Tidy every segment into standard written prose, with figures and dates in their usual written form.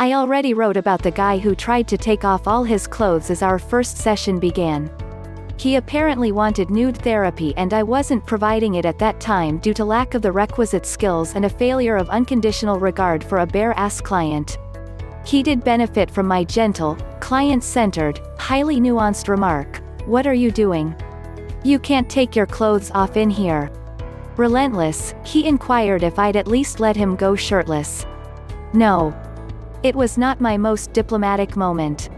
I already wrote about the guy who tried to take off all his clothes as our first session began. He apparently wanted nude therapy and I wasn't providing it at that time due to lack of the requisite skills and a failure of unconditional regard for a bare-ass client. He did benefit from my gentle, client-centered, highly nuanced remark, "What are you doing? You can't take your clothes off in here." Relentless, he inquired if I'd at least let him go shirtless. No. It was not my most diplomatic moment.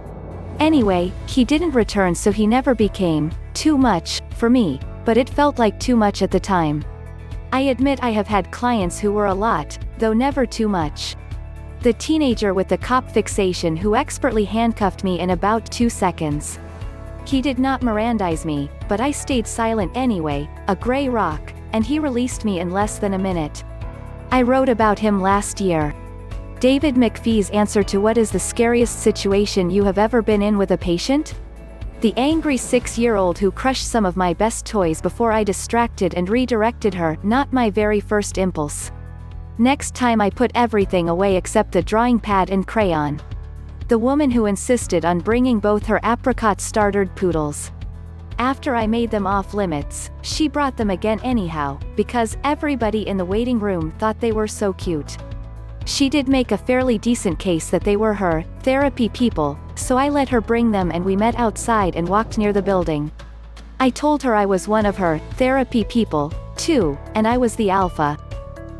Anyway, he didn't return, so he never became too much for me, but it felt like too much at the time. I admit I have had clients who were a lot, though never too much. The teenager with the cop fixation who expertly handcuffed me in about 2 seconds. He did not Mirandize me, but I stayed silent anyway, a gray rock, and he released me in less than a minute. I wrote about him last year. David McPhee's answer to what is the scariest situation you have ever been in with a patient? The angry 6-year-old who crushed some of my best toys before I distracted and redirected her, not my very first impulse. Next time I put everything away except the drawing pad and crayon. The woman who insisted on bringing both her apricot-startered poodles. After I made them off limits, she brought them again anyhow, because everybody in the waiting room thought they were so cute. She did make a fairly decent case that they were her therapy people, so I let her bring them and we met outside and walked near the building. I told her I was one of her therapy people, too, and I was the alpha.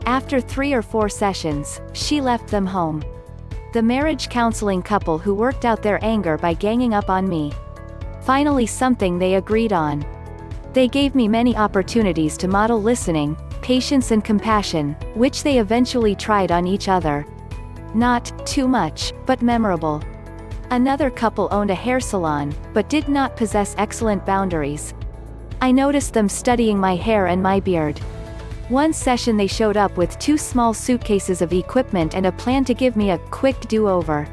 After 3 or 4 sessions, she left them home. The marriage counseling couple who worked out their anger by ganging up on me. Finally something they agreed on. They gave me many opportunities to model listening, patience and compassion, which they eventually tried on each other. Not too much, but memorable. Another couple owned a hair salon, but did not possess excellent boundaries. I noticed them studying my hair and my beard. One session they showed up with 2 small suitcases of equipment and a plan to give me a quick do-over.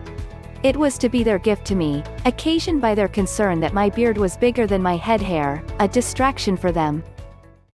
It was to be their gift to me, occasioned by their concern that my beard was bigger than my head hair, a distraction for them.